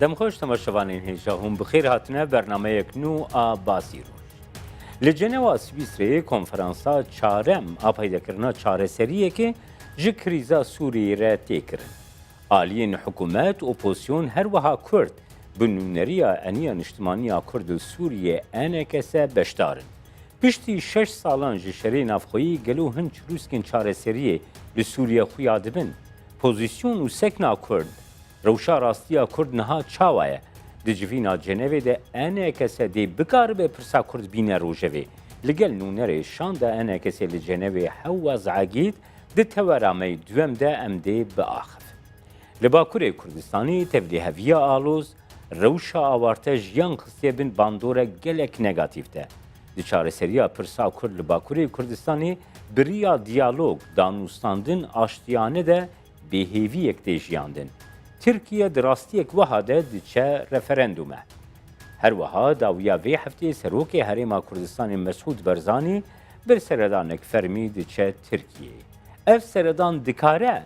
دەمخۆش تەماشەوانین هێژە هەوم بخێر هاتنە بەرنمەیەک نو ئا باسی ڕۆژ. لە جنێوا سویسرەیە کۆنفرانسا چارەم ئاپەیدەکردنا چارەسەریەکێ ji krîza Sûriyê re têkirin. Aliyên hikûmet, opozîsyon herwiha Kurd bi nûneriya eniya niştimaniya Kurd û Sûriyê enekese beşdar in. Piştî 6 salan ji şerê navxweyî gelo hin çirûskên çareseriyê li Sûriye xuya dibin. Pozîsyon û sekna Kurd, rewşa rastiya Kurd niha çawa ye. Di civîna Cenevê de enekese dê bikaribe pirsa Kurd bîne rojevê. Li gel nûnerê şanda enekesê li Cenevê hewaz agît di tewera me duem de em dê biaxivin. Li Bakurê Kurdistanê tevlîheviya aloz, rewşa awarte jiyan xistiye bin bandora gelek negatif de. Di çareseriya pirsa Kurd li Bakurê Kurdistanê biriya diyalog danûstandin aştiyane de bêhêviyek tê jiyandin. Tirkiye di rastiyek wiha de diçe referendume. Her wiha dawiya vê heftê serokê Herêma Kurdistanê Mesûd Barzanî bir seredanek fermî diçe Tirkiyeyê. Ev seredan dikare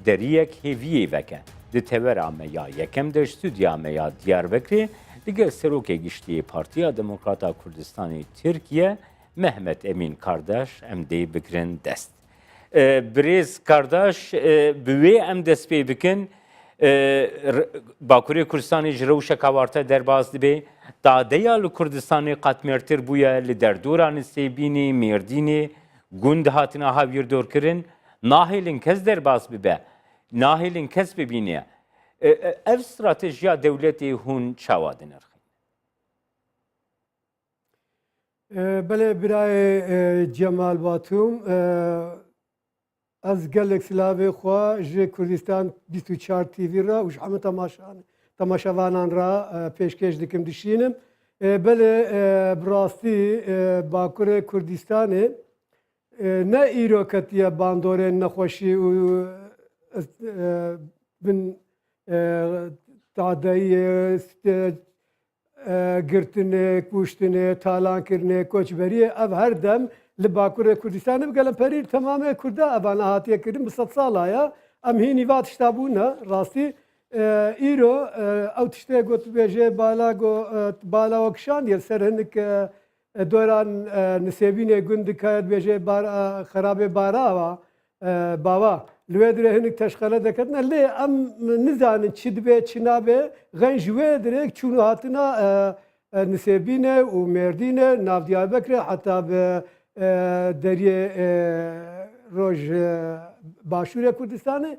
deriyek hêviyê veke. Di tevera me ya yekem de stûdya me ya Diyarbekirê li gel serokê giştiyê Partiya Demokrata Kurdistanê Tirkiye Mehmet Emin kardeş em dê bikirin dest. Birêz kardeş bi wê em dest pê bikin Bakurê Kurdistanê ji rewşeka warte derbas dibe. Dadeya li Kurdistanê qetmêrtir bûye li derdora Nisêbînê, Mêrdînê gund hatine hawirdorkirin. Nahêlin kes derbas bibe. Nahêlin kes bibîne. Ev stratejiya dewletê hûn çawa dinirxin? Belê birayê Cemal Batum ez gelek silavê xwe ji Kurdistan 24 TV ra û ji hemû temaşevanan ra pêşkêş dikim dişînim. Belê bi rastî Bakurê Kurdistanê ne îro ketiye bandorên nexweşî û bin tadeyê girtinê, kuştinê, talankirinê, koçberiyê ev her dem li Bakurê Kurdistanê gelem perîr temamê Kurda evan hatiye kirin bi sed sala ya em hînî va tişta bûne rastî îro ew tiştê got bêje bala kişandiye ser hinek doran Nisêbînê gund dikayet bêje xerabê bara bava li wê dirê hinek teşxele diketin lê em nizanin çi dibe çi nabe gen ji wê dirê çûnû hatina Nisêbînê û Mêrdînê nav Diyarbekirê heta bi deriyê roj Başûrê Kurdistanê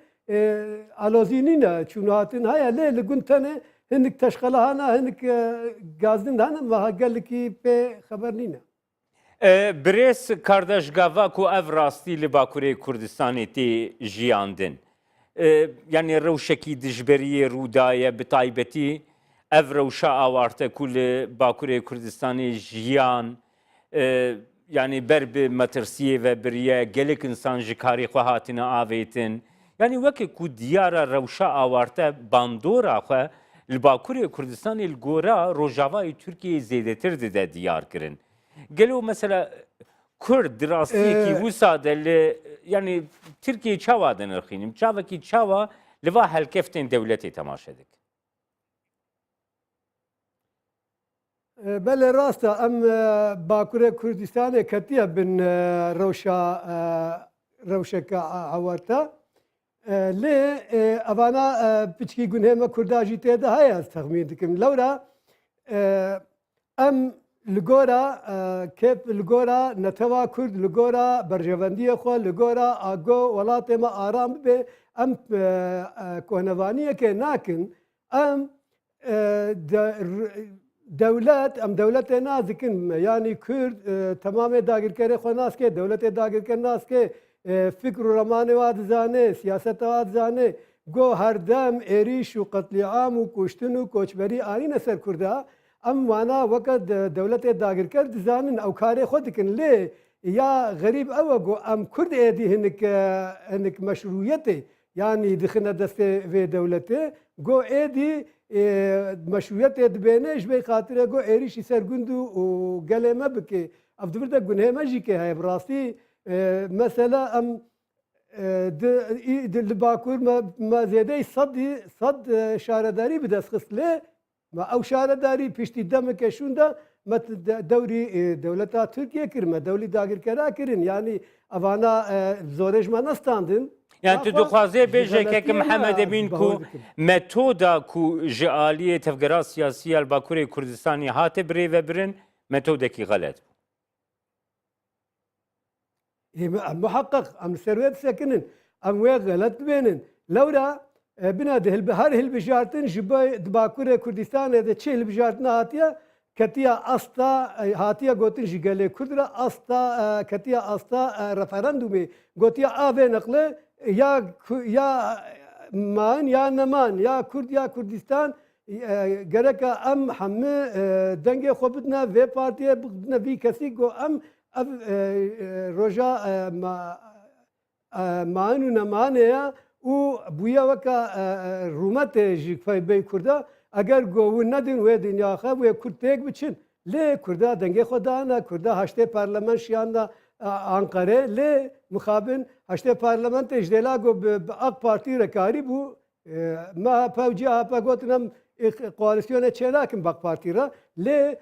alozînî ne çûnû hatin heye lê li gund tenê hinek teşxele hana hinek gazdin hene meha gelekî pê xeber nîne. Birêz kardeş gava ku ev rastî li Bakurê Kurdistanê tê jiyandin. Yani rewşekî dijberiyê rûdaye bi taybetî ev rewşa awarte ku li Bakurê Kurdistanê jiyan yani ber bi metirsiyê ve biriye gelek insan ji karî xwe hatine avêtin. Yani wekî ku diyara rewşa awarte bandora xwe li Bakurê Kurdistanê li gora rojavayê Tirkiyeyê zêdetir dide diyar kirin. Gelo mesela Kurd dirastiyekî wisa de li yani Tirkiye çawa dinirxînim. Çavekî çawa li va helkeftên dewletê temaşe dik. Belê rast e em Bakurê Kurdistanê ketiye bin rewşeka awarte lê evana piçkî gunhê me Kurda jî tê de heye ez texmîn dikim. Lewra em li gora kêf li gora netewa Kurd li gora berjevendiyê xwe li gora ago welatê me aram bibe em kohnevaniyekê nakin em dewlet em dewletê nas dikin yanî Kurd temamê dagirkerê xwe naske dewletê dagirker naske fikr û remanê wa dizane siyaseta wa dizane got her dem êrîş û qetlîam û kuştin û koçberî anîne ser Kurda em wana weke dewletê dagirker dizanin ew karê xwe dikin lê ya xerîb ew e got em Kurd êdî hinek meşrûyetê yanî dixine destê vê dewletê got êdî meşrûyetê dibêne ji vê xatirê got êrîşî ser gund û gelê me bike ev dibir de gunhê me jî kê heye bi rastî mesela em li Bakur me zêdeyî sed şaredarî bi dest xist lê me ew şaredarî piştî demeke şûn de me dewrî dewleta Tirkiye kir me dewlî dagirkera kirin yanî evana zorê ji me nestandin. Yani tu dixwazê bêjekeke Mihemed Emîn ku metoda ku ji aliyê tevgera siyasî ya Bakurê Kurdistanê hate birêvebirin metodekî xelet bû. محقق ام سروت سكنن ام وي غلط بينن لورا بنا هر هلبجارتن جبا باكور كردستان ده چه هلبجارتن هاتيا كتيا استا هاتيا گوتن جگله كردرا استا كتيا استا رفرندومي گوتيا اف نقله يا مان يا نمان يا كرد يا كردستان گرکا ام همه دنگ خوبتنا و پارتیه بدنا وی کسی گو ام روژا مان و نمانه و بویا وکا رومت جیکفای بی کرده اگر گوون ندین و دنیا خواه و کرد تیگ بچین لی کرده دنگه خودانه کرده هشته پارلمان شیانده Ankara لی مخابن هشته پارلمان تجدیلا گو اق پارتی رکاری بو ما پاوجی آپا گوتنم koalisyona çelakim bak partira le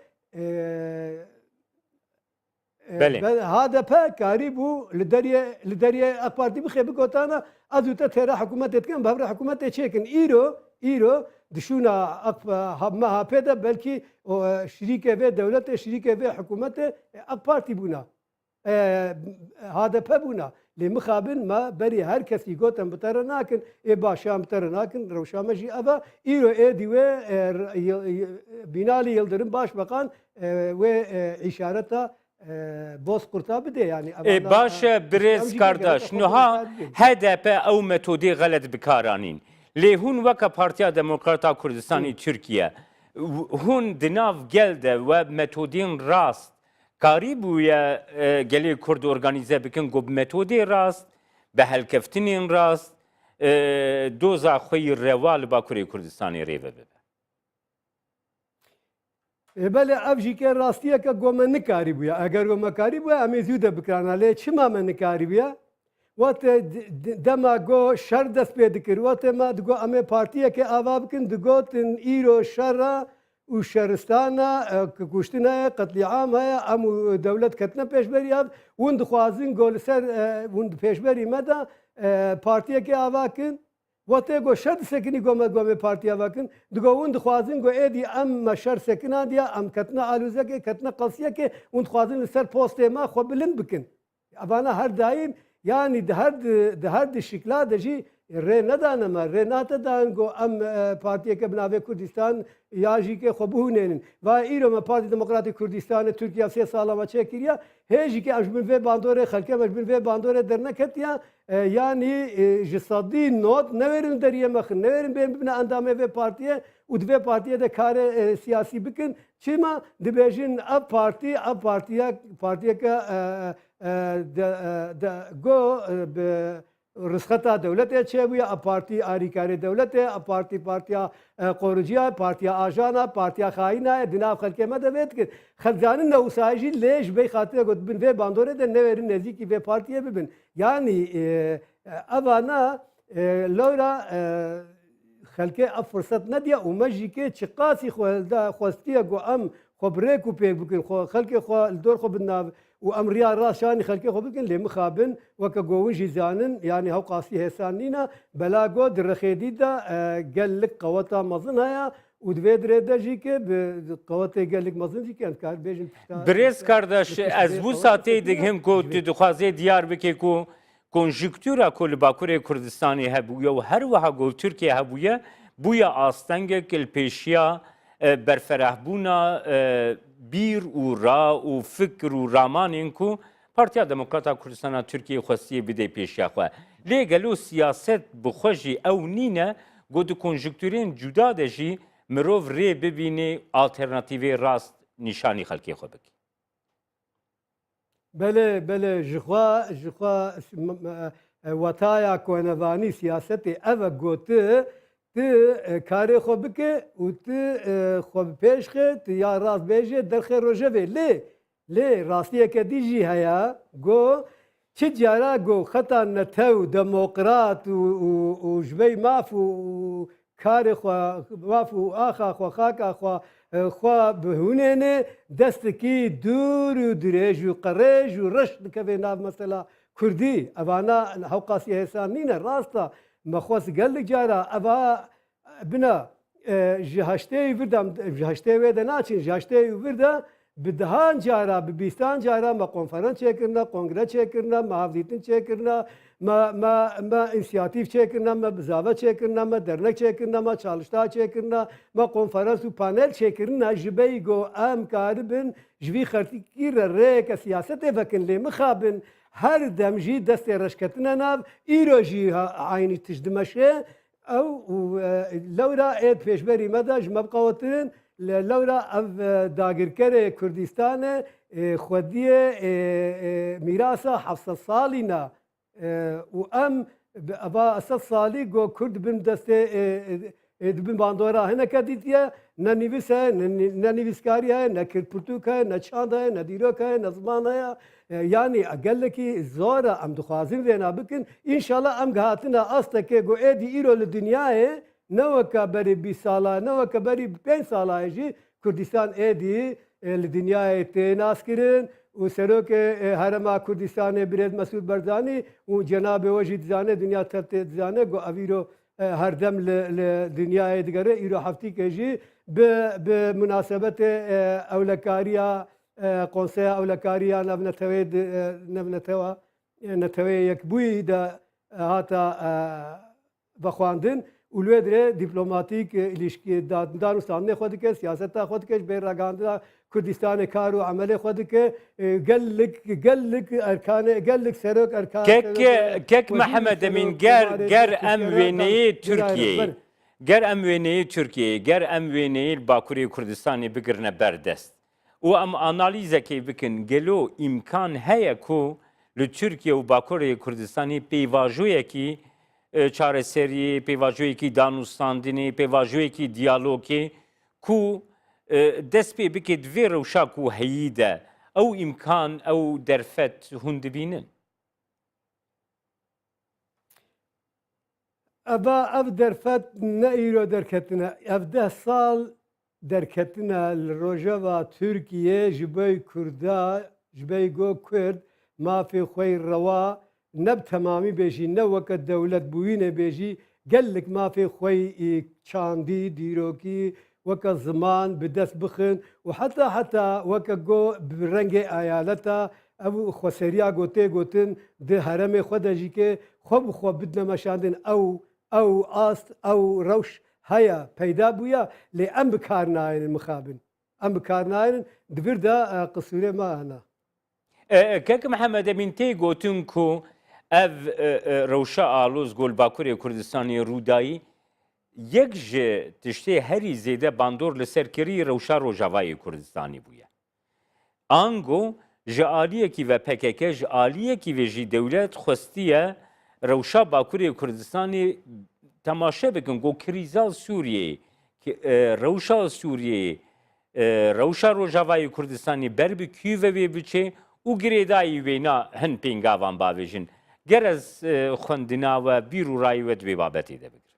HDP kari bu lideriye AK Parti bi xebi gotana az uta tera hükümet etken babra hükümet çekin İro dışuna MHP'de belki şirike ve devlet şirike ve hükümete AK Parti buna HDP buna لمخابن ما بري هر كسي قوتن بترناكن باشام بترناكن روشام جي أبا إيرو ديوه بنالي يلدرم باش بقان و إشارتا بوس قرطا بده يعني باش بريز كارداش نها HDP أو متودي غلط بكارانين لهون وكا بارتيا ديمقراطا كردستاني تركيا هون دناف جلده و متودين راست کاری بویا گلی کرد ارگانیزه بکن گوب متودی راست به هلکفتنین راست دوزا خوی روال باکوری کردستانی ریوه ببه بله افجی که راستیه که گوم نکاری بویا اگر گوم کاری بویا امی زوده بکرانه لی چما من نکاری بویا وقت دما گو شر دست پیدا کر وقت ما دگو امی پارتیه که آوا بکن دگو تن ایرو شر و شهرستانه کشتنه قتل عام هیا امو دولت کتنه پیشبری هست وند خوازین گل سر وند پیشبری مده پارتیه که آواکن وقتی گو شرط سکنی گومه پارتی آواکن دگو وند خوازین گو ایدی ام شر سکنه دیا ام کتنه آلوزه که کتنه قصیه که وند خوازین سر پوست ما خو بلند بکن ابانا هر دایم یعنی ده هر شکلا دجی ری ندانم ری ناتدان گو ام پارتی که بناوی کردستان یاجی که خوبونین و ایرو ما پارتی دموکراتی کردستان ترکیه 3 ساله و چه کریه هیچی که اجمن و باندوره خلکه اجمن و باندوره در نکتیا یعنی جسادی نوت نورن دریه مخن نورن بین اندامه و پارتیه و دو پارتیه ده کار سیاسی بکن چیما دبیجین اب پارتیه که گو رسختا دولت چه بویا پارتی آریکاری دولت پارتیا قورجیا پارتیا آجانا پارتیا خاینه دناب خلک مده وید که خلجان نوسایجی لیش به خاطر گفت بن و باندوره ده نوری نزدیکی و پارتیه ببین یعنی اوانا لورا خلک فرصت ندیا و مجی که چقاسی خواستی گو ام خبره کو پیک بکن خلک خو دور خو بناب و امريا راشاني خلكي خو بكن لي مخابن وكجوون جيزانن يعني هو قاسي هسانينا بلا جو درخيدي دا قال لك قوتا مزنها ودفيد ريدا جيك بقوتا قال لك مزن جيك انت كار بيجن بريس كارداش از بو ساتي دغهم کو دخوازي ديار بكي کو کنجکتورا کل باکوری کردستانی هبویا و هر وها گل ترکیه هبویا بویا آستنگ کل پیشیا برفره بونا بیر و را و فکر و رامانین کو پارتیا دموکراتا کردستان ترکیه خواستی بده پیشیا خواه لیگلو سیاست بخوشی او نینه گود کنجکتورین جدا دجی مروف ری ببینه آلترناتیوی راست نشانی خلکی خو بکی بله جخوا وطایا کونوانی سیاست اوه گوته تی کاری خو بکه و تی خو پیش خید یا راست بیجه در خیر روژه لی راستیه که دیجی هیا گو چه جارا گو خطا نتو دموقرات و جبی ماف و کار خوا ماف و آخا خوا خاکا خوا بهونێنێ دەستێکی دوور و درێژ و قەڕێژ و ڕەش دکەوێ ناو مەسەلا کوردی ئەوانە هەوقاسی هێسان نینە ڕاستە مەخۆست گەلک جارە ئەوە بنە ji heşteyê virdam ji heştê wê de naçin ji heştê virde bi dihan cara bi bîstan cara me konferans çêkirine kongre çêkirine me hevdîtin çêkirine me înisiyatîv çêkirine me bizave çêkirine me dernek çêkirine me çalışta çêkirine me konferans û panel çêkirine ji bey got em karibin ji vî xertîkî re rêke siyasetê vekin lê mixabin her dem jî destê reşketinê nav îro jî aynî tişt dimeşe ew lewra êd pêşberî me de ji me biqewetirin lewra ev dagirkerê Kurdistanê xwediyê mîrasa 700 salî ne û em eva 100 salî got Kurd bin destê dibin bandora hineke dîtiye ne nivîs heye ne nivîskarî heye ne kirpirtûk heye ne çand heye ne dîrok heye ne ziman heye yani gelekî zor e em dixwazin vêna bikin înşallah em gihatine astekê got êdî îro li dinyayê ne weke berî 20 sala ne weke berî 5 salayê jî Kurdistan êdî li dinyayê tê naskirin û serokê Herêma Kurdistanê Birêz Mesûd Barzanî û cenabê we jî dizane dinya tevtê dizane got ev îro her dem li dinyayê digere îro heftîkê jî bi münasebetê ewlekariya Konseya Ewlekariya Nevnetewê Yekbûyî de hata vexwandin û lê dirê dîplomatîk îlîşkî dan û standinê xwe dike siyaseta xwe dike ji bê ragihandina Kurdistanê kar û emelê xwe dike gellik erkanê gellik serok erkan kek Mehmed Emîn ger em wêneyê Tirkiyeyê ger em wêneyê Tirkiyeyê ger em wêneyê Bakurê Kurdistanê bigirine berdest û em analîzekê bikin gelo îmkan heye ku li Tirkiye û Bakurê Kurdistanê pêvajoyekî çareseriyê pêvajoyekî danûstandinê pêvajoyekî diyalogê ku dest pê bike divê rewşa ku heyî de ew îmkan ew derfet hûn dibînin Eva ev derfet ne îro derketine ev 10 sal derketine li rojeva Tirkiye ji bo Kurda ji bo got Kurd mafê xwe rewa ne bi temamî bêjî ne weke dewlet bûyînê bêjî gelek mafê xwe çandî dîrokî weke ziman bi dest bixin û heta weke got bi rengê eyaleta ew xweseriya gotê gotin di heremê xwe de jî kê xwe bi xwe bidine meşandin ew ast ew rewş heye peyda bûye lê em bi kar nayênin mixabin em bi kar nayênin divir de qisûrê me hene kek Mehmed Emîn tê gotin ku ev rewşa alûz gol Bakurê Kurdistanê Rûdayî yek ji tiştê herî zêde bandor li serkirî rewşa Rojavayê Kurdistanê bûye ango ji aliyekî ve PKK ji aliyekî ve jî dewlet xwestiye rewşa Bakurê Kurdistanê temaşe bikin got krîza Sûriyeyê rewşa Sûriyeyê rewşa Rojavayê Kurdistanê ber bi kîvevê biçe û girêdayî wêna hin pêngavan bavêjin gerez xwendina we bîr û rayê we di vê babetê de bigir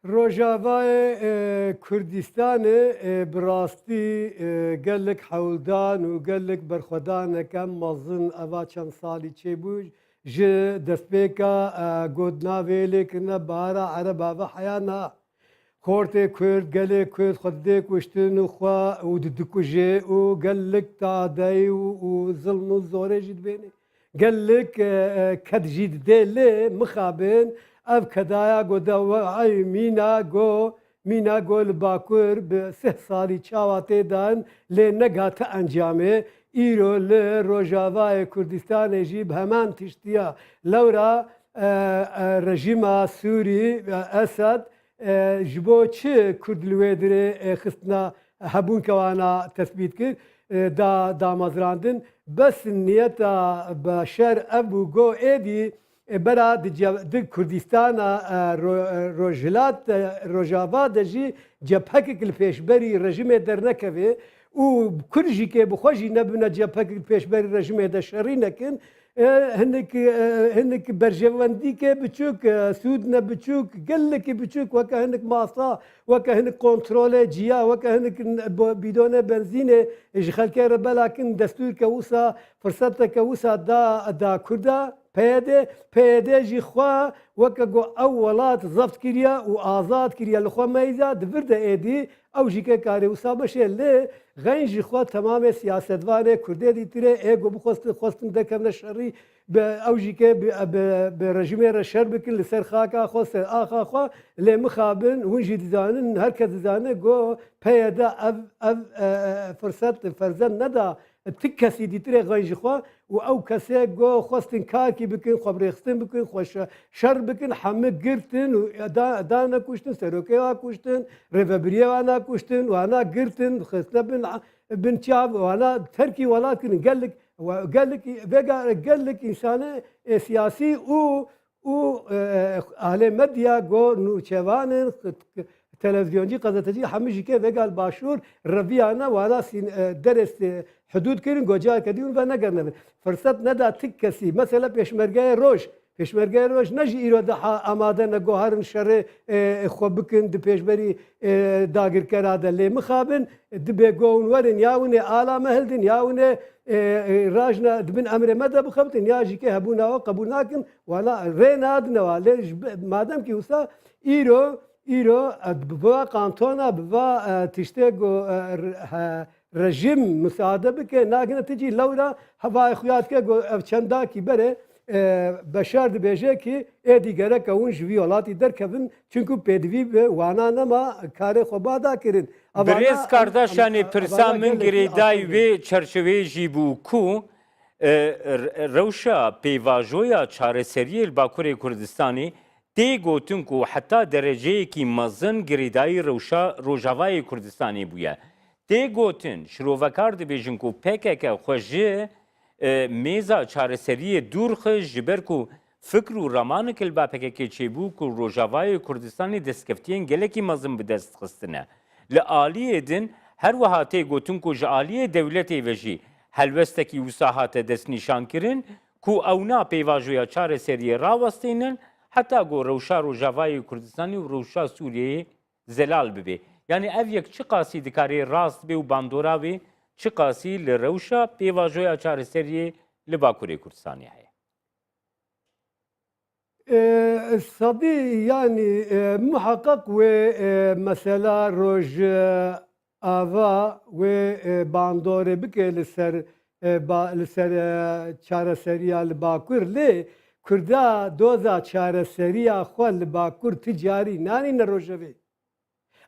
Rojavayê Kurdistanê bi rastî gelek hewldan û gelek berxwedaneke mezin eva çend salî çêbû ji destpêka gotnavê lêkirine bahara Ereba ve heya na Kortê Kurd gelê Kurd xwe didê kuştin û xwe û didikuje û gelek tadeyî û zilm û zorê jî dibêne gelek ket jî didê lê mixabin ev kedaya got ey mîna got li Bakur bi 3 salî çawa tê dan lê negate encamê îro li Rojavayê Kurdistanê jî bi heman tiştiya lewra rejîma Sûrî Esed ji bo çi Kurd li wê dirê xistina hebûnkewana tespît kir damezrandin bes niyeta beşer ev bû got êdî bera di Kurdistana Rojava de jî cephekek li pêşberî rejimê dernekevê û Kurjîkê bi xwe jî nebûne cephekî pêşberî rejimê de şerî nekin. Hinek berjewendîkê biçûk, sûd ne biçûk, gelekî biçûk weke hinek masa, weke hinek kontrolê ciya, weke hinek bîdonê benzînê ji xelkê re belakin destûrke wisa firseteke wisa da Kurda PYD jî xwe weke got ew welat zebt kiriye û azad kiriye li xwe meyza divir de êdî ew jî ke karê wisa beşê lê xeyn jî xwe temamê siyasetvanê Kurdê dîtirê êgo bixwestin dekevne şerî ew jî ke bi rejimê re şer bikin li ser xaka xwe ser axa xwe lê mixabin hûn jî dizanin herkes dizane got PYD ev firset ferzend neda tik kesî dîtirê xeyn jî xwe û ew kesê got xwestin karkî bikin xwe birêxistin bikin xwe şer bikin hemû girtin û dane kuştin serokê wa kuştin rêvebiriyê wana kuştin wana girtin xistine bin çav wana terkî welat kirin gelek însanê siyasî û ahlê medya got nûçevanên televizyoncu gazeteci hemû jî ke vegal başûr reviyana wana derê hudûd kirin gocar kedîn ve negernevin. Fırsat neda tik kesî. Mesela Pêşmergeyê roj ne jî îro de amade ne goharin şerê xwe bikin di pêşberî dagirkera de lê mixabin dibe got werin ya hûn ê ala me hildin ya hûn ê rajna dibin emrê me de bixebitin ya jî ke hebûna we qebûl nakin wala rê nadine lê madem ki wisa îro biva kantona biva tiştê got rejim müsaade bike nagine tijî lewra hevayê xuyat ke ev çendakî bere beşer dibêje ki êdî gerek hûn ji vî welatî derkevin çünkü pêdivî bi wana nema karê xwe bada kirin. Birêz kardeşanê pirsa min girêdayî wê çerçeveyê jî bû ku rewşa pêvajoya çareseriyê li Bakurê Kurdistanê tê gotin ku heta dereceyekî mezin girêdayî rewşa Rojavayê Kurdistanê bûye. Tê gotin şirovekar dibêjin ku PKK xwe ji mêza çareseriyê dûr xwe ji ber ku fikr û ramanekî li ba PKK çêbû ku Rojavayê Kurdistanê destkeftiyên gelekî mezin bi dest xistine. Li aliyê din her wiha tê gotin ku ji aliyê dewletê ve jî helwestekî wisa hate destnîşankirin ku ew na pêvajoya çareseriyê rawestînin heta got rewşa Rojavayê Kurdistanê û rewşa Sûriyeyê zelal bibe. Yani ev yek çi qasî dikarê rast bê û bandora wê çi qasî li rewşa pêvajoya çareseriyê li Bakurê Kurdistanê heye. Sadî yani muhakkak ve mesela roj ava ve bandorê bike li ser çareseriya li Bakur lê Kurda doza çareseriya xwe li Bakur ticarî nanîne rojevê.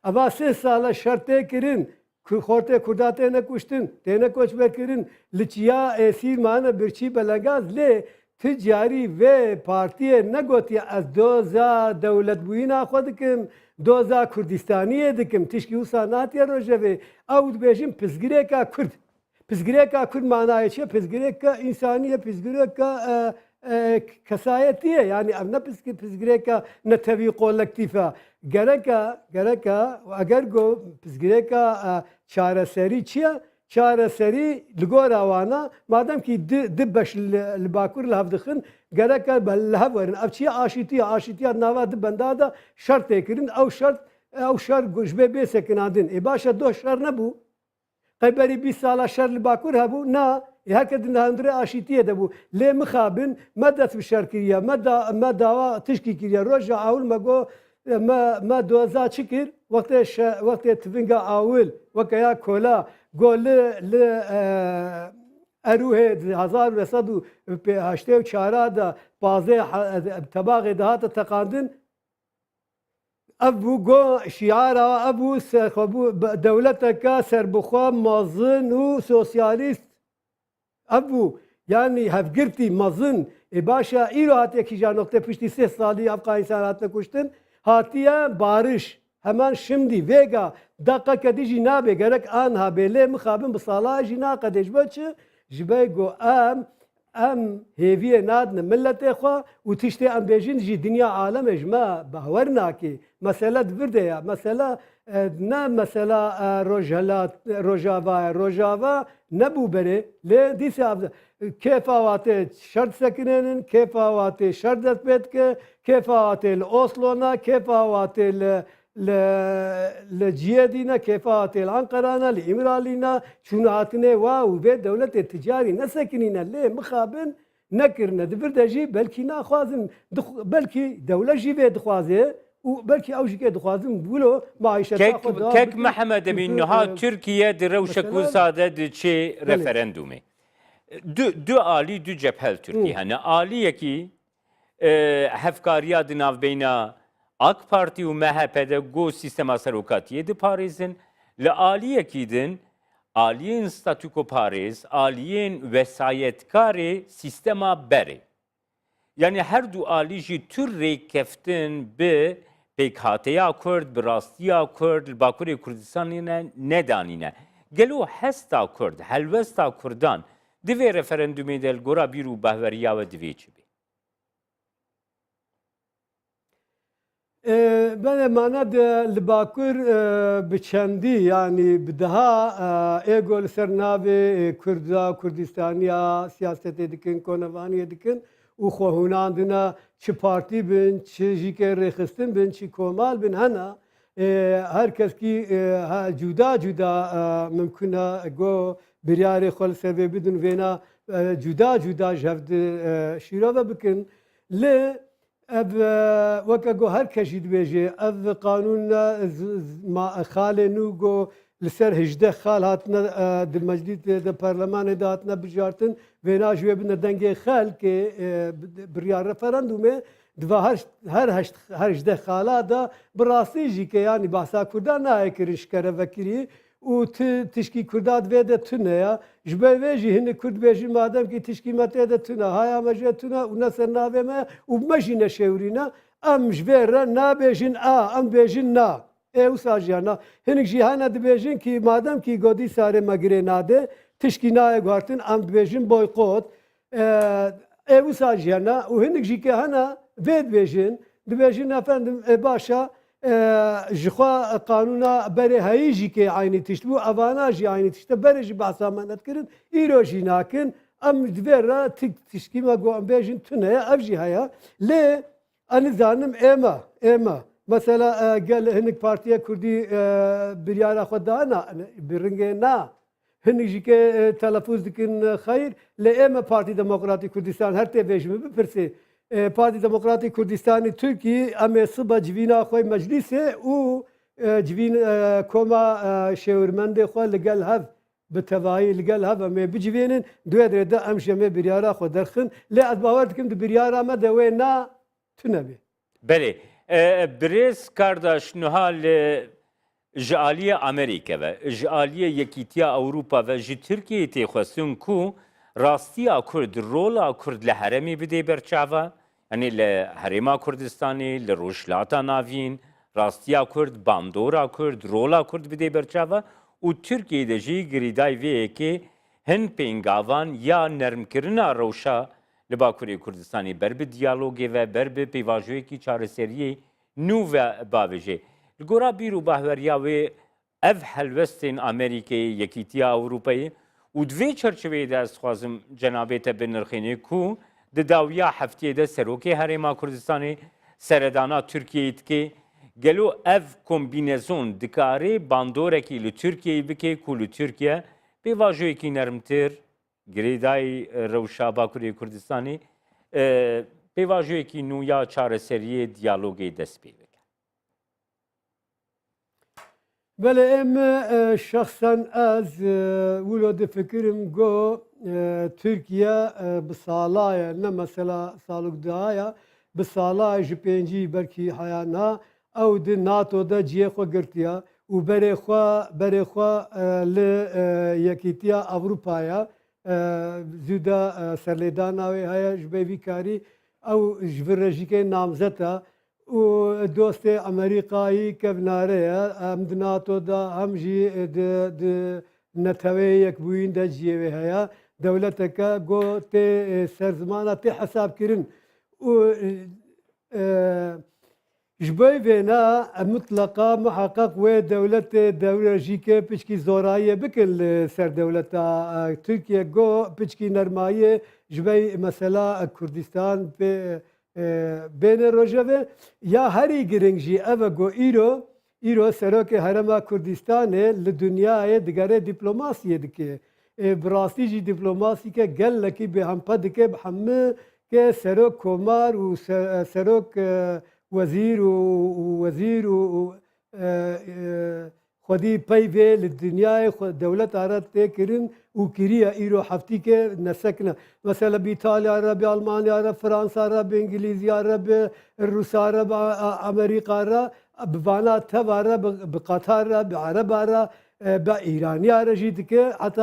Eva 3 sala şertê kirin xortê Kurda têne kuştin têne koçber kirin li çiya êsîr mane birçî belengaz lê ticarî vê partiyê negotiye ez doza dewletbûyîna xwe dikim doza Kurdistaniyê dikim tişkî wisa natiye rojevê ew dibêjin pizgirêka Kurd. Pizgirêka Kurd manayê çi ye? Pizgirêka însanî ye pizgirêka kesayetiye yani ev ne pizgirêka netewî kolektif e. Gereka eger got pizgirêka çareserî çi ye? Çareserî li gora wana madem ki di beş li Bakur li hev dixin gereka li hev werin ev çi ye aşîtiya nava di benda da şert tê kirin ew şer ji bê bêsekinandin başa doh şer nebû qeberî 20 sala şer li Bakur hebû na herkes di hundirê aşîtiyê de bû lê mixabin me dest bi şer kiriye me dawa tişkî kiriye roja awil me got me doza çi kir wextê tivinga awil weke ya kola got li Erûhê 1984 da bazê tebaxê de hate teqandin ev bû got şiara ev bû dewleteka serbixwe mezin û sosyalîst ev bû yani hevgirtî mezin başa îro hatiye kîja noqtê piştî 3 salî Efxanîstan hatine kuştin hatiye barış hemen şimdi vêga daqeke dî jî nabe gerek an habe lê mixabin bi sala jî naqede ji bo çi ji bo got em ام هیویه نادن ملت خوا و تشتی ام بیجین جی دنیا عالم اجما باور ناکی مثلا دبرده یا مثلا نه مثلا روجاوا نبو بره لی دیس کیفاوات شرط سکنن کیفاوات شرط بيت کیفاوات الاوسلونا کیفاوات لجيادنا كيفات الأنقرana لإمرالنا شنو هاتنا واو بيت دولة التجاري نسكنين اللي مخابن نكرنا دبردجي بلكي ناخوازن بلكي دولة جي بيت خوازه وبلكي أو شيء دخوازن بقولوا معيشة كيك محمد بينها تركيا دروشك وسادة شيء ريفرندومي دو آلي دو جبهة تركيا هنا آلية كي هفكاريا دناف بينا AK Parti و MHP'de go sistema serokatiye de Paris'in le aliye kidin aliyen statüko Paris aliyen vesayetkari sistema beri. Yani her du ali ji tür rekeftin bi pekhateya Kurd, bi rastiya Kurd, Bakurê Kurdistanê ne danîne. Gelo hesta Kurd, helvesta Kurdan divê referendumê de gora bîr û behweriya ve divê çi be. بله مانا ده لباکر بچندی یعنی بدها ایگول سرناوی کردا کردستانیا سیاست دکن کنوانی دکن و خوهوناندنا چه پارتی بین چه جیکه رخستن بین چه کومال بین هنا هر کس کی جدا جدا ممکنه گو بریار خال سوی بدون وینا جدا جدا جفت شیرا بکن لی اب وكاكو هر كشيد بيجي اب قانون ما خال نوغو لسر هجده خال هاتنا المجلس البرلمان هاتنا بجارتن وينا جوي بنا دنگي خال كي بريار ريفرندومي دوا هر هجده خالا دا براسي جي كي يعني بحثا كردان ناي كرش كره وكري و تشكي كردات ويدا تنا يا جبل ويجي هن كرد بيجي مادام كي تشكي متى دا تنا هاي ما تنا ونسر نابه ما ومشي نشورينا ام جبر نا بيجين ام بيجين نا وساجيانا هنك جي هانا دبيجين كي مادام كي غودي ساري ماغري ناده تشكي ناي غارتن ام بيجين بويقوت وساجيانا وهنك جي كي هانا فيد بيجين دبيجين افندم باشا جخوا قانونا بره هایجی که عینی تشت بو اواناجی عینی تشت بره جی بحثا منت کرد ایروجی ناکن ام دویرا تشکی ما گو ام بیجین تونه افجی هیا لی انی زانم اما مثلا گل هنک پارتیا کردی بریارا خود دانا برنگه نا هنک جی که تلفظ دکن خیر لی اما پارتی دموکراتی کردستان هر تی بیجیم بپرسی Parti Demokratik Kurdistanê Türkiye em sıba civîna xwe meclîsê û civîn koma şêwirmendê xwe li gel hev bi tevahî li gel hev em ê bicivênin duê derê de em ji me biryara xwe derxin lê ez bawer dikim di biryara me de wê na tune bê. Belê birêz kardeş niha li ji aliyê Amerîke ve ji aliyê Yekîtiya Ewropa ve ji Tirkiyeyê tê xwestin ku راستیا کرد رولا کرد لحرمی بده برچاوا یعنی لحرما کردستانی لروشلاتا ناوین راستیا کرد باندورا کرد رولا کرد بده برچاوا و ترکیه دجی گریدای وی که هن پینگاوان یا نرم کرنا روشا لباکوری کردستانی بر به دیالوگی و بر به پیواژوی کی چارەسەریی نو و باوجه لگورا بیرو بهوریا و اف هلوستین امریکای یکیتیا اروپایی و دوی چرچوی دست خوازم جنابیت بنرخینی کو د داویا هفته ده سروکی هرما کردستانی سردانا ترکیه که گلو اف کومبینزون دکاری باندوره کی ل ترکیه بکی کول ترکیه به واژوی کی نرمتر گریدای روشا باکوری کردستانی به واژوی کی نویا چارەسەری دیالوگی دست پی بله ام شخصا از ولود فکرم گو ترکیه بسالای نه مثلا سالک دهایا بسالای جپنجی برکی حیانا او د ناتو د جیه خو گرتیا و بره خو ل یکیتیا اروپایا زودا سرلیدانا و هيا جبوی کاری او جبرجیک نامزتا و دوست امریکایی که بناره هم ناتو دا هم جی د نتوی یک بوین دا جیوه هیا دولتك جو تي سرزمانة تي حساب كرن و جبوی وینا مطلقا محقق و دولت جیکه پچکی زورایه بکن سر دولتا ترکیه گو پچکی نرمایه جبوی مثلا کردستان به بین روجه یا هری گرنگ جی اوه گو ایرو سروک هرما کردستانه لدنیای دگره دیپلوماسیه دکه براستی جی دیپلوماسی که گل لکی به هم پد که همه که سروک کمار و سروک وزیر و خودی پی وی لدنیای دولت عرب تکرین و کریه ایرو هفتی که نسکنه مثلا ایتالیا عرب آلمانیا عرب فرانسه عرب انگلیزی عرب روس عرب امریکا عرب بوانا تب عرب بقطر عرب عرب عرب با ایرانی عرب جید که حتی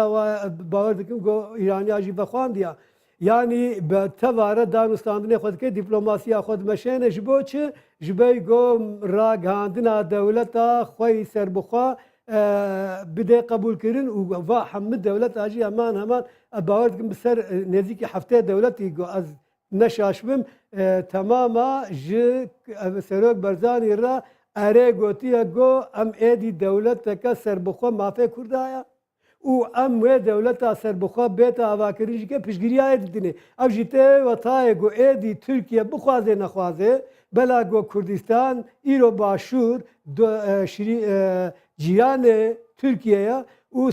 باور دکم گو ایرانی عجیب بخواندیا یعنی به تواره دانستاندن خود که دیپلماسی خود مشینه جبو چه جبی گو راگاندنا دولتا خوی سربخوا بده قبول کردن و همه دولت آجی همان باور کم بسر نزدیک هفته دولتی گو از نشاشبم تماما ج سروک برزانی را اره گوتیه گو ام ایدی دولت که سربخوا مافه کردایا و ام و دولت سربخوا بیت آواکریجی که پیشگیری آید دینه او جیته و تای گو ایدی ترکیه بخوازه نخوازه بلا گو کردستان ایرو باشور جیران ترکیه و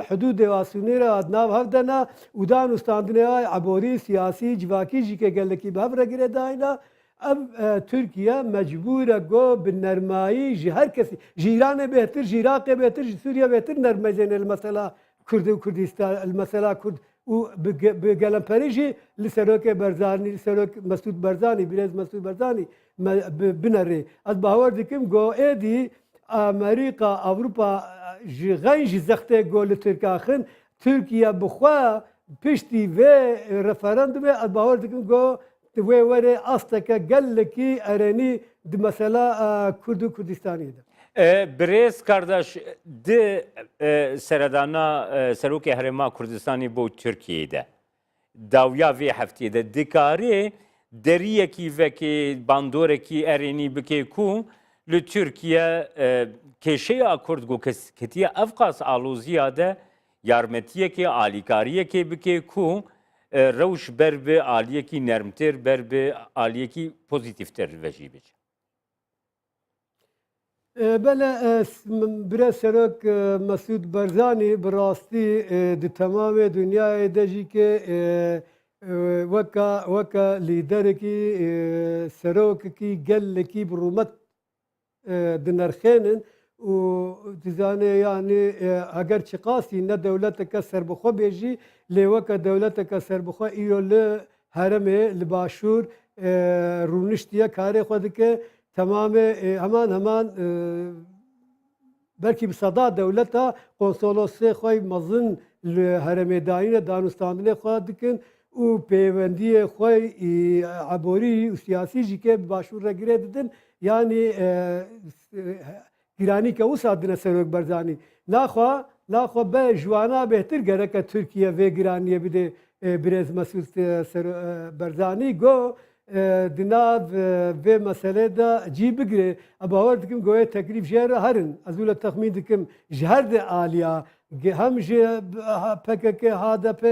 حدود واسونی را ادناو هفدنا و دان استاندنه عبوری سیاسی جواکی جی که گلکی به هفره گره داینا ام ترکیه مجبوره گو به نرمایی جی هر کسی جیران بهتر جیراق بهتر سوریه بهتر نرمزین المسئله کرد و کردستان المسئله کرد و بگلم پریجی لسروک برزانی لسروک مسعود برزانی بیرز مسعود برزانی بنره از باور دکم گو ایدی امریکا اوروپا غنج زخته گو لترکاخن ترکیه بخوا پشتی و رفراندوم از باور دکم گو دوی وره استکه گلکی ارنی د مثلا کرد و کردستانی ده برز کارداش د سردانا سروک هرما کردستانی بو ترکیه ده داویا وی هفته ده دکاری دریه کی وکی باندوره کی ارنی بکی کو ل ترکیه کشه اکورد گو کتیه افقاس آلوزیه ده یارمتیه کی آلیکاریه کی بکی کو روش بر به عالیه کی نرمتر بر به عالیه کی پوزیتیفتر وجی بچ بله برای سرک مسعود برزانی براستی د تمام دنیای دجی که وکا لیدر کی سروک کی گل کی برومت دنرخینن و دزانه یعنی اگر چه قاسی نه دولت که سربخوا بیجی لیوکا دولت که سربخوا ایرو ل هرمه لباشور رونشتیه کاری خود که تمام همان بلکه بصدا دولتا قنصلوسی خوی مزن هرمه داینه دانستاندنه خود دکن و پیوندی خوی عبوری و سیاسی جی که باشور را گره ددن یعنی گرانی که او سادنه سروک برزانی ناخوا به جوانا بهتر گره که ترکیه و گرانیه بده برز مسعود برزانی گو دناv ve meselede cî bigire bawer dikim goye teklîf jê re herin ez wî li texmîn dikim ji her de aliya hem ji PKK HDP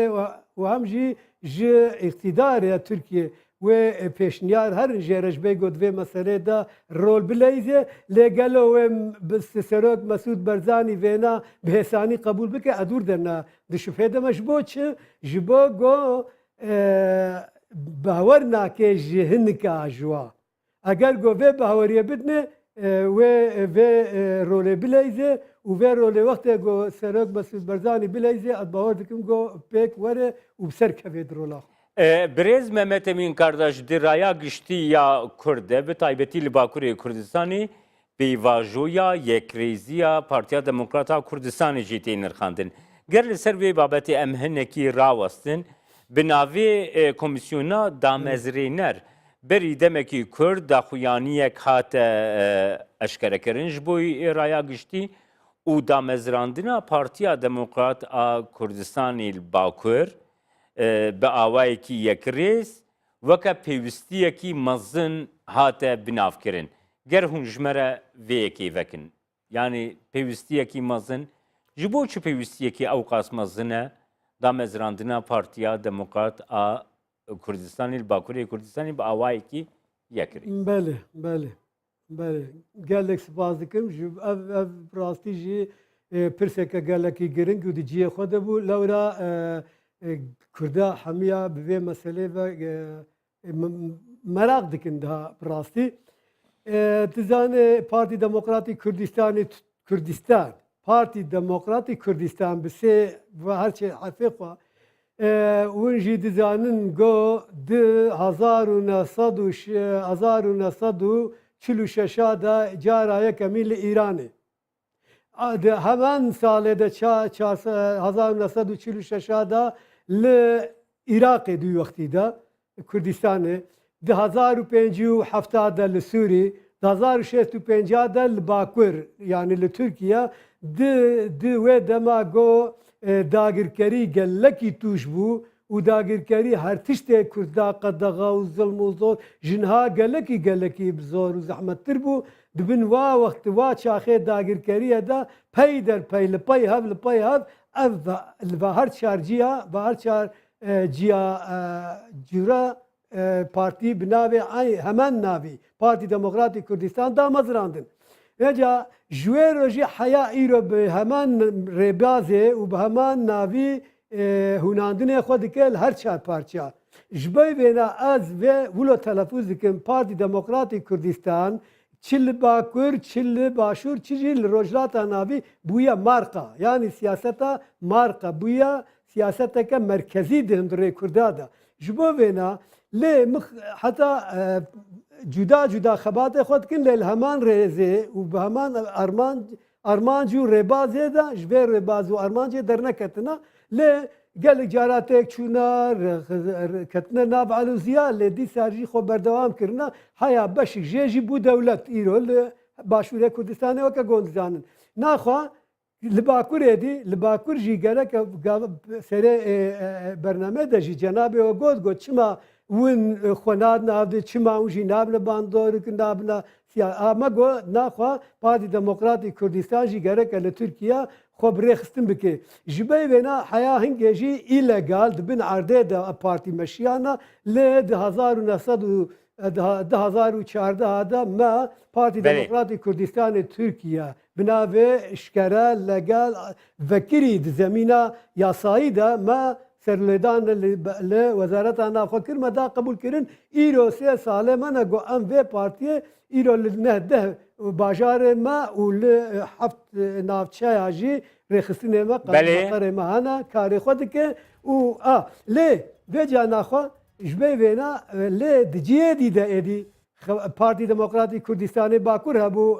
û hem jî ji îktidarê Tirkiye wê pêşniyar herin jê re ji bê got vê meselê de rol bileyze lê gelo wê serok Mesûd Barzanî vêna bi hêsanî qebûl bike ez dûr derine di şüphê de me ji bo çi ji bo got باور ناکه جی هنکه آجوا اگر گو وی باوریه بدنه وی روله بلیزه و وی روله وقتی گو سرک مسعود برزانی بلیزه از باور دکم گو پیک وره و بسر کوید روله برز مهمت امین کارداش درaya گشتی یا کرده به تایبتی لباکوری کردستانی بیواجویا یکریزیا پارتیا دموکراتا کردستانی جیتی نرخاندن گر لسر وی بابت امهنکی راوستن بناوی کمیسیونا دامزرینر بری دمکی کرد داخویانیک هات اشکره کرنج بوی رایا گشتی و دامزراندنا پارتیا دموکرات کردستانی باکر به ئاوایەکی یەکرێز وەکە پێویستیەکی مەزن هاتە بنافکردن گەر هونژمەرە vêyekê vekin yanî pêwîstiyekî mezin ji bo çi pêwîstiyekî ew qas mezin e da mezrandina Partiya Demokrat a Kurdistanê li Bakurê Kurdistanê bi awayekî yekirî. Belê, belê. Belê. Gelek spas dikim ji ev rastî jî pirseke gelekî giring û di ciyê xwe de bû lewra Kurda hemiya bi vê meselê ve merak dikin daha rastî. Dizanê Partî Demokratî Kurdistanê Kurdistan, Partî Demokratî Kurdistan bi sê ve her çê hefê xwe hûn jî dizanin got di 1946 da cara yekemîn li Îranê. Hemen salê de 1946 da li Iraqê di wextî de Kurdistanê, di 1570 de li Sûrî, di 1650 de li Bakur yani li Türkiye di wê dema got dagirkerî gelekî tûş bû û dagirkerî her tiştê Kurda qedexa û zilm û zor ji niha gelekî bi zor û zehmettir bû dibin wa wextî wa çaxê dagirkeriyê de pey derpey li pey hev ev li her çar ciya ve her çar cîra partî bi navê hemen navî Partî Demokratî Kurdistan da mezrandin. Eca ji wê re jî heya îro bi heman rêbazê û bi heman navî hûnandinê xwe dike li her çar parça. Ji ber vêna ez vê wilo telefûz dikim Partî Demokratî Kurdistan çi li Bakur, çi li Başûr, çi jî li Rojhilata navî bûye marka. Yani siyaseta marka bûye siyaseteke merkezî di hundirê Kurda da. Ji bo vêna lê heta cuda xebatê xwe dikin lê li heman rêzê û bi heman armancî û rêbazê de ji vê rêbaz û armancê derneketina lê gelek caratêk çûna ketine nav elûziya lê dîsa jî xwe berdewam kirina heya beşik jê jî bû dewlet îro li Başûrê Kurdistanê weke gund dizanin. Naxwe li Bakurê dî li Bakur jî gerek serê bername de jî cenabê we got çima win xwenad navdê çima hûn jî nabine bandorek nabine ama got naxwe Partî Demokratî Kurdistan jî gerek li Tirkiye xwe bi rêxistin bike. Ji ber vêna heya hingê jî îlegal dibin erdê de partî meşiyana lê di 2014 da me Partî Demokratî Kurdistanê Tirkiye bi navê işkere legal vekirî di zemîna yasayî de me serlêdan li Wezareta Navxwe kir me da qebûl kirin îro 3 salê me ne got em vê partiyê îro li neh deh bajarê me û li heft navçeya jî rêxistinê me qerê me hene karê xwe dike û lê vê cana xwe ji ber vêna lê di ciyê dî de êdî Partî Demokratî Kurdistanê Bakur hebû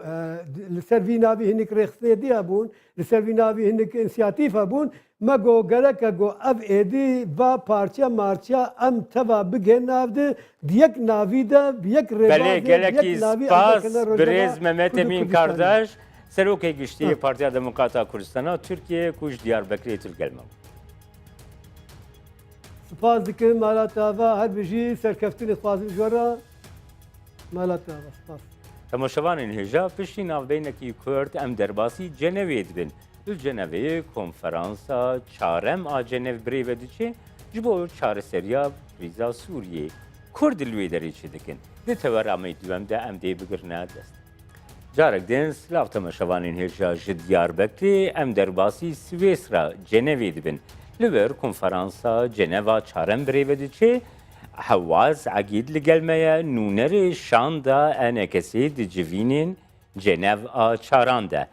li ser vî navî hinek rêxistinê dî hebûn li ser vî navî hinek inisiyatîv hebûn me got gereke got ev êdî va parça marça em teva bigên nav de di yek navî de bi yek rêbazê gelekî spas birêz Mehmet Emîn kardeş serokê giştî Partiya Demokrata Kurdistanê Tirkiye ku ji Diyarbekirê tür gelme. Spas dikim mala tava her bijî serkeftinê xwazim jwara mala tava spas. Temaşevanên hêja piştî navbênekî Kurd em derbasî Cenevê dibin. Li Cenevê konferansa çarem a Cenev birêve diçe ji bo çareseriya krîza Sûriyê. Kurd li wê derê çi dikin? Di teweramê duem de em dê bigirne dest. Carek din silav temaşevanên hêja ji Diyarbekirê em derbasî Swêsra Cenevê dibin. Li wir konferansa Ceneva çarem birêve diçe Hewaz Egîd li gel me ye nûnerê şanda enekesê di civînên Cenev a çaran de.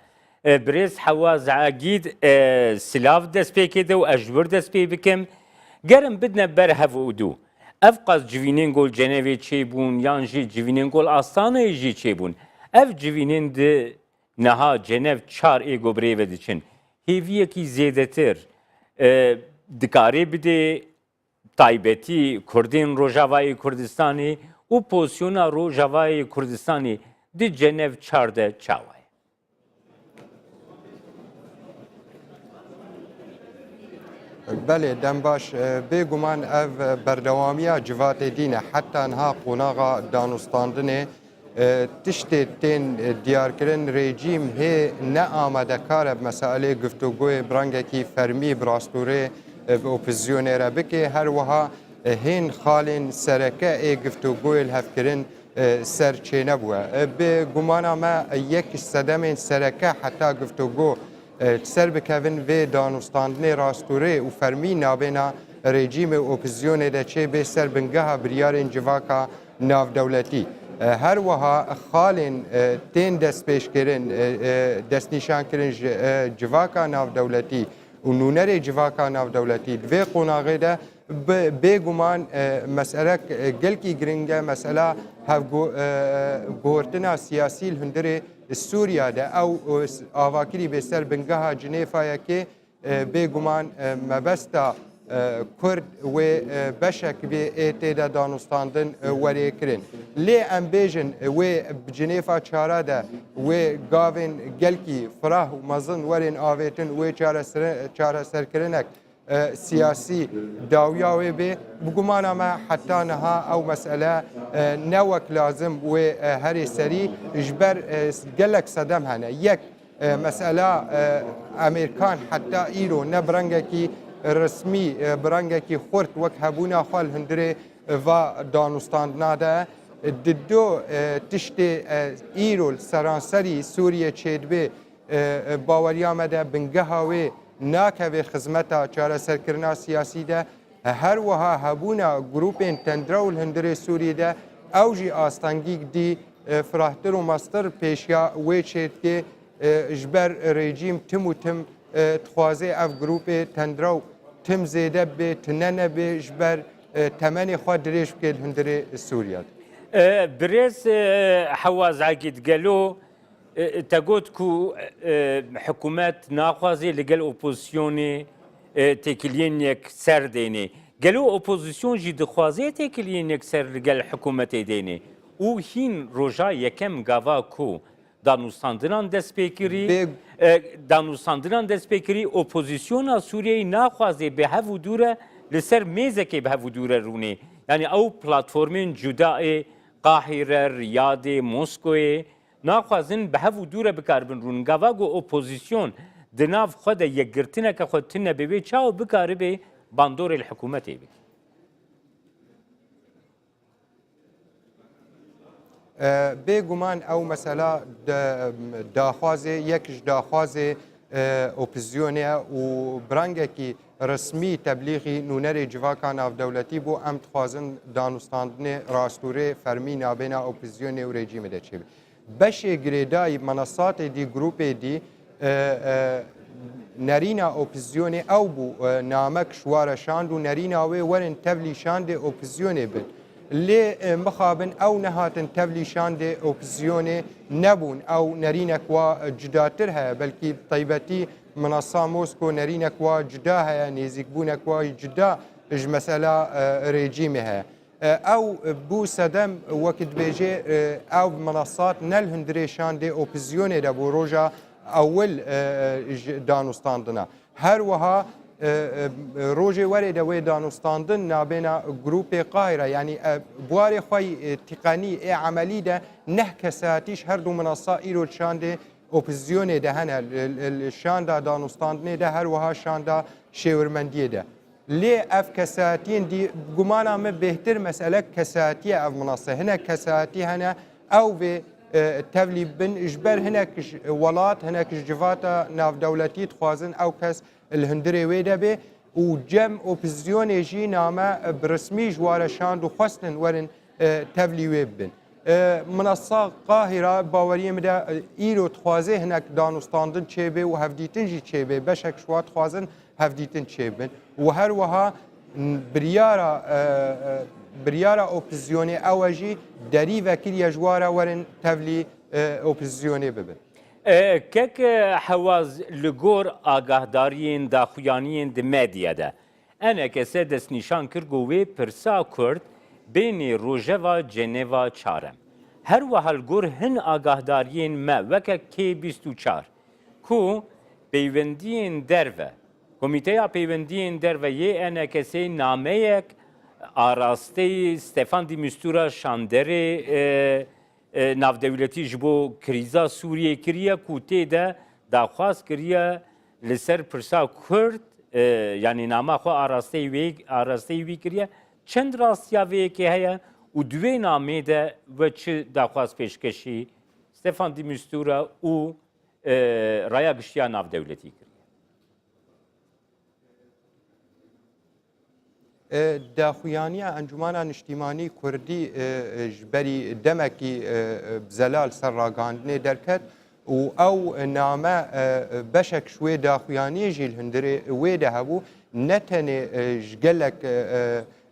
Birêz Hewaz Egîd silav destpêkê de û ez ji wir dest pê bikim gerim bidine ber hev û dû. Ev qas civînên gol Cenevê çêbûn yan jî civînên gol Astanayê jî çêbûn. Ev civînên di niha Cenev çar êgo birêve diçin. Hêviyekî zêdetir dikarê bide taybetî Kurdên Rojavayê Kurdistanê û pozisyona Rojavayê Kurdistanê di Cenev çar de çawa ye. بله دم باش بگومان اف بردوامیا جوات دینه حتی انها قوناغا دانستاندنه تشت تین دیار کرن رژیم هی نه آمده کار مسائل گفتگوی برانگکی فرمی براستوره اپوزیونه را بکه هر وها هین خالین سرکه ای گفتگوی الهفکرین سرچینه بوده به گمان ما یک صدم سرکه حتی گفتگو سر بکوین و دانستاندن راستوره و فرمی نابینا رژیم اپوزیونه ده چه به سر بنگاه بریار جواکا ناو دولتی هر وها خالین تین دست پیش کرن دست نشان کرن جواکا ناو دولتی و نونر جواکا ناو دولتی دوی قناغه ده بگومان مسئله گلکی گرنگه مسئله هف گورتنا سیاسی الهندره سوریا ده او آواکری به سر بنگاه جنیفا که بگومان مبستا کرد و بشک به ایتیدا دانستاندن وری کرن لی ام بیجن و جنیفا چاره ده و گاوین گلکی فراه و مزن ورین آویتن و چاره سرکرنک سیاسی داویاوی به بگومانا ما حتی نها او مسئله نوک لازم و هری سری جبر گلک صدم هنه یک مسئله امریکان حتی ایرو نبرنگکی رسمی برنگکی خورد وک هبونا خال هندره و دانستاندنا ده دو تشت ایرو سرانسری سوریه چید به باوریا مده بنگهاوی ناکوی خدمتا چاره سرکرنا سیاسی ده هر وها هبونا گروپین تندرول هندره سوریه ده اوجی آستانگیک دی فراحتر و مستر پیشیا وی چید که جبر رژیم تم و تم تخوازه اف گروپ تندرو تم زیده به تننه به جبر تمنی خواه دریش بکید هندره سوریه برز حواز عقید گلو تقول كو حكومات ناقضي لقال اوبوزيسيوني تكلين يك سر ديني قالوا اوبوزيسيون جي دخوازي تكلين يك سر لقال حكومة ديني و هين روجا يكم غافا كو دانوستاندران دست بکری اپوزیسیون سوریه ناخوازه به هفو دوره لسر میزه که به هفو دوره رونه یعنی او پلاتفورمین جدای قاهره ریاض مسکو ناخوازن به هفو دوره بکاربن رون گاواگو اپوزیسیون دناف خود یک گرتنه که خود تنه ببی چاو بکاره به باندور الحکومتی بی بگومان او مثلا داخوازه یکش داخوازه اپوزیونه و برانگه کی رسمی تبلیغی نونر جواکان او دولتی بو ام تخوازن دانستاندن راستوره فرمی نابینا اپوزیونه و رژیم ده چه بشه گریدای منصات دی گروپ دی نرینا اپوزیونه او بو نامک شوار شاند و نرینا وی ورن تبلی شاند اپوزیونه بد لی مخابن او نهاتن تبلی شاند اپوزیونه نبون او نرینک و جداتر ها بلکی طیبتی منصه موسکو نرینک و جدا ها نیزیک بونک و جدا اج مسئله رژیم ها او بو سدم وقت بیجه او منصات نل هندری شاند اپوزیونه دا بو روژا اول دانستاندنا هر وها روژه وری دوی دانستاندن نابینا گروپ قاهره یعنی بواری خوی تقنی عملی ده نه کساتیش هر دو منصه ایرو شانده اپوزیونه ده هنه شانده دانستاندنه ده هر وها شانده شورمندیه ده لی اف کساتین دی گمانا ما بهتر مسئله کساتی اف منصه هنه کساتی هنه او به تبلی بن اجبر هنه کش ولات هنه کش جواتا ناف دولتی تخوازن او کس الهندري ويدا به وجم اوبوزيون جي نامه برسمي جوار شاند وخصن ورن تبلي ويبن منصه قاهره باوريه مدا ايرو تخوازه هناك دانستاندن تشيبه وهفديتن جي تشيبه بشك شوات خوازن هفديتن تشيبن وهر وها بريارا اوبوزيوني اوجي دري وكيل جوار ورن تبلي اوبوزيوني ببن کک حواز لگور آگاهدارین داخویانین د مدیا ده انا کسی دست نشان کرگوی پرسا کرد بین روژه و جنیوا چارم هر وحال گور هن آگاهدارین ما وکه کی 24 کو بیوندین دروه کمیته پیوندین در و یه انکسی نامه آراسته ستفان دی مستورا شاندر نافدولتی جبو کریزا سوریه کریه کوته ده داخواست کریه لسر پرسا کرد یعنی نامه خو آراسته وی کریه چند راستیا وی که هیا و دوی نامه ده و چه داخواست پیشکشی ستفان دی مستورا و رایا گشتیا نافدولتی کریه داخویانی انجمن نیشتیمانی کردی جبری دمکی بزلال سر راگاندنه درکت و او نامه بشک شوی داخویانی جیل هندره ویده هبو نتنه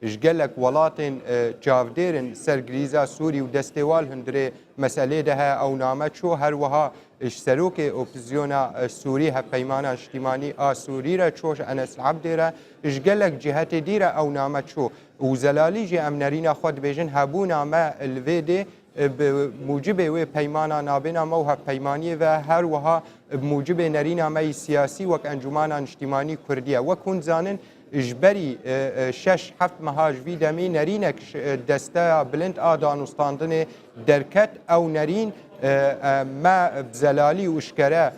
جگلک ولاتن چاودیرن سرگریزا سوری و دستوال هندره مسئله ده او نامه چو هر وها سروک اپوزیونا سوری ها پیمان اجتماعی سوری را چوش انس عبدی را جگلک جهت دیره او نامه چو و زلالی جی امنرین خود بیجن هبو نامه الویده بموجب و پیمان نابینا موها پیمانی و هر وها بموجب نرین نامه سیاسی وک انجمان اجتماعی کردیه و کن زانن جبری شش هفت مهاج وی دمی نرینک دسته بلند دانستاندن درکت او نرین ما بزلالی وشکره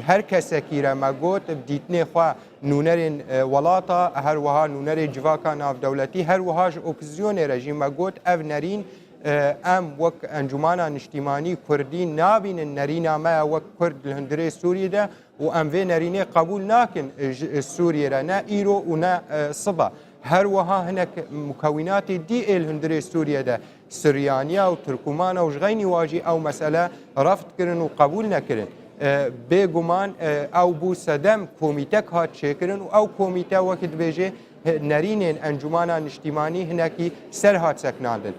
هر کسی که را مگوت دیتنه خواه نونرین ولاتا هر وها نونر جواکا ناف دولتی هر وهاش اپوزیون رژیم مگوت او نرین ام وک انجمان اجتماعی کردی نابین نرینا ما وک کرد الهندره سوریه ده و ام وی نرینه قبول ناکن سوریه را نه ایرو و نه صبا هر وها هناك مكونات دي الهندره سوريا ده سريانيا و تركمان و جغيني واجي او مسألة رفض كرن و قبول نكرن بيگومان او بو صدم كوميتك هات شكرن او كوميتا وقت بيجي نرينين انجمانا اجتماعي هناكي سر هات سكناندن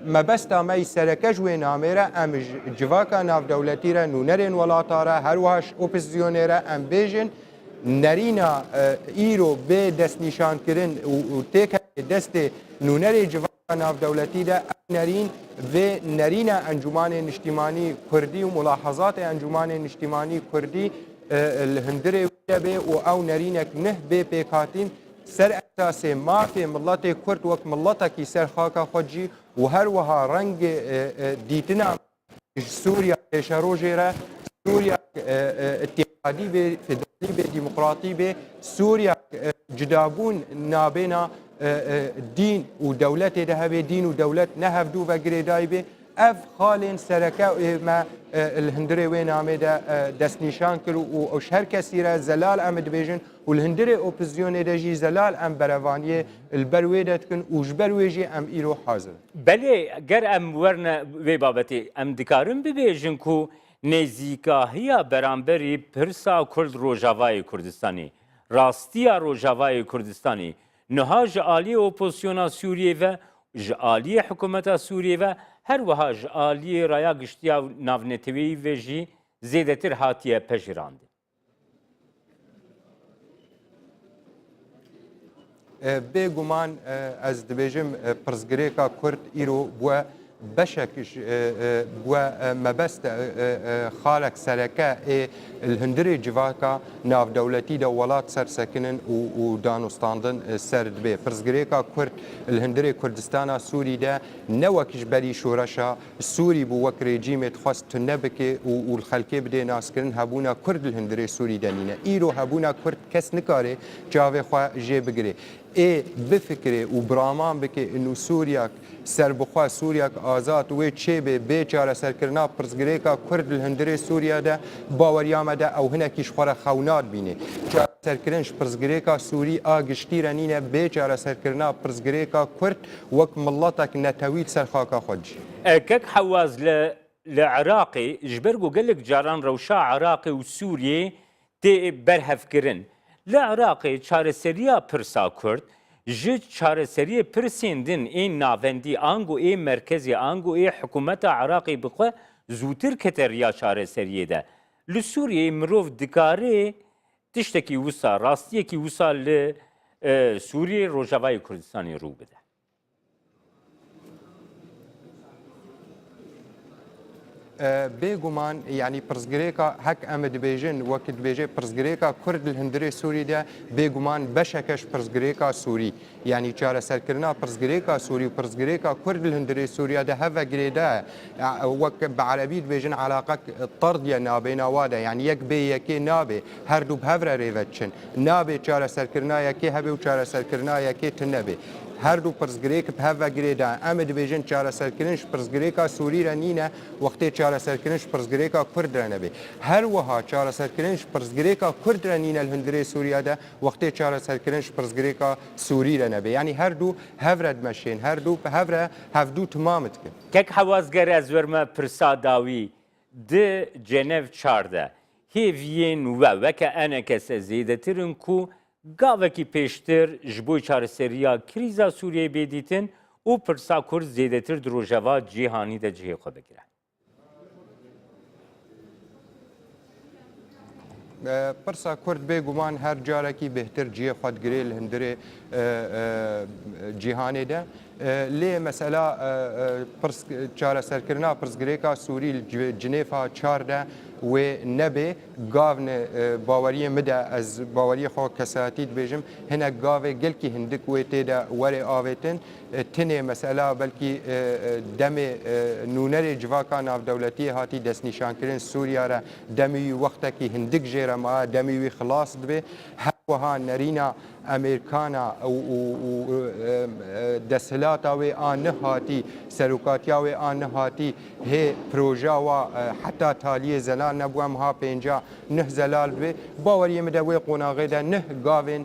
ما بستا ما سرکش و نامره ام جواکا ناف دولتی را نونرین ولاتارا هر واش اپوزیونره ام بیجن نرینا ایرو به دست نشان کرن و تک دست نونر جواکا ناف دولتی را نرین و نرینا انجمان اجتماعی کردی و ملاحظات انجمان اجتماعی کردی الهندره به و او نرینک نه به پیکاتین سر اساس مافی ملت کرد وک ملت کی سر خاکا خودجی و هر وها رنگ دیتنا سوریا شروجرا سوریا اتحادی به فدرالی به دموکراتی به سوریا جدابون نابینا دین و دولت ده به دین و دولت نه دو و گریدای به اف خالن سرکه ما الهندره وين عمدا دست نشان كرو و شهر كثيرة زلال أمد بيجن والهندره أوبزيون رجي زلال أم بروانية البرويدة كن وجبرويجي أم إيرو حاضر. بله گر أم ورنا وی بابتي أم دكارم ببيجن كو نزیکاهی برانبری پرسا کرد روجاوای کردستانی راستیا روجاوای کردستانی نها جعالی اپوزیسیونا سوریه و جعالی حکومت سوریه و هر وها جعالی رایا گشتیا ناونتوی و جی زیدتر هاتیه پجراند. بگومان از دبیجم پرزگریکا کرد ایرو بوا بشكش ومبست خالك سركا الهندري جواكا ناف دولتي دولات سر سكنن ودانوستاندن سرد بي فرزغريكا كرد الهندري كردستانا سوري دا نوكش بري شورشا السوري بو وك ريجيم تخص تنبكي والخلكي بدي ناسكرن هبونا كرد الهندري سوري دانينا ايرو هبونا كرد كس نكاري جاوي خوا جي بگري بفكري وبرامان بكي انه سوريا سر بخوا سوريا آزاد و چه به بیچاره سرکرنا پرزگریکا کرد الهندره سوریا ده باوریام ده او هنه کیش خورا خونات بینه چه سرکرنش پرزگریکا سوری آگشتی رنینه بیچاره سرکرنا پرزگریکا کرد وک ملتک نتویل سرخاکا خودج كك حواز لعراقي جبرقو قالك جاران روشا عراقي وسوريا تي برهف كرن لعراقي چارسريا پرسا كرد جد چارسری پرسیندن این ناوندی آنگو این مرکزی آنگو این حکومت عراقی بخوا زودتر کتر یا چارسریه ده لسوریه مروف دکاره تشتکی وسا راستیه کی وسا لسوریه روجاوای کردستانی رو بده بێگومان یعنی پرزگرێکە هەک ئەمە دەبێژن وەکت بێژێ پرزگرێکە کورد لە هەندێ سووریدا بێگومان بەشەکەش پرزگرێکە سووری یعنی چارەسەرکردنا پرزگرێکە سووری و پرزگرێکە کورد لە هەندێ سووریادا هەڤە گرێدا وەک بەعربی دبێژن علاقە طردیە نابێناوادە یعنی یەک بێ یەکێ نابێ هەردوو هەورە رێڤەتچن نابێ چارەسەرکردنا یەکێ هەبێ و چارەسەرکردنا یەکێ نەبێ هەردوو پرزگرێک هەڤە گرێدا ئەمە دەبێژن چارەسەرکردنش پرزگرێکە سووریرە نینە وەختێ چارەسەرکردنش پرزگرێکە کوردرە نەبێ هەروەها چارەسەرکردنش پرزگرێکە کوردرە نینە لە هەندێ سووریادا وەختێ چارەسەرکردنش پرزگرێکە سووریرە نەبێ ینی هەردوو هەورە دمەشێن هەردوو هەورە هەفتوو تمامت کرد کەک حوازگەرە زۆرمە پرسا داوی د جنێڤ چاردە هێڤیên we weke enekese zêdetirin ku gavekî pêştir ji bo çareserîya krîza Sûriyeyê bêdîtin û pirsa Kurd zêdetir di rojeva cîhanî de cihê xwe bigire. پرسا کورد بێگومان هەر جارێکی بهتر جیە خودگرێ لە هەندێ جیهانێ de lê mesela çareserkirina pirzgirêka Sûrî Cinêfa çar de wê nebê gavne baweriyê min de ez baweriyê xwe kesatî dibêjim hinek gavê gelkî hindik wê tê de werê avêtin tinê mesela belkî demê nûnerê civaka navdewletiyê hatî destnîşankirin Sûriya re demî wî wextekî hindik jê re ma demî wî xilas dibe hewha nerîna Amerikana û desthilata wê an nihatî serokatiya wê an nihatî hê proja wa heta taliyê zelal nebû em ha pênca nih zelal dibe baweriyê min de wê qonaxê de nih gavên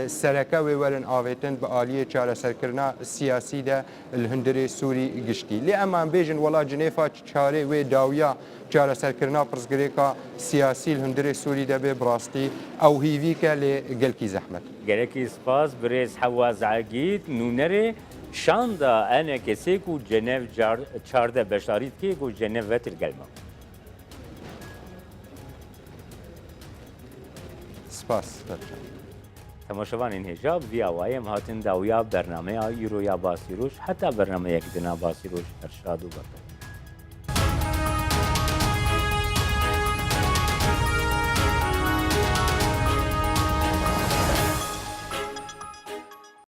sereke wê werin avêtin bi aliyê çareserkirina siyasî de li hundirê Sûrî giştî lê em an bêjin wela Cinêfa çarê wê dawiya çareserkirina pirzgirêka siyasî li hundirê Sûrî de bê bi rastî ew hîvîke lê gelkî zehmet Gerekî spas birêz Hewaz Egîd nûnerê şanda enekesê ku Cenêv çarde beşarî dike ku Cenêv vetir gelma. spas Temaşevanên hêja vî awayê em hatin dawiya bernameya îroya Basîroj heta bernameyekî dina Basîroj Erşad û Baker.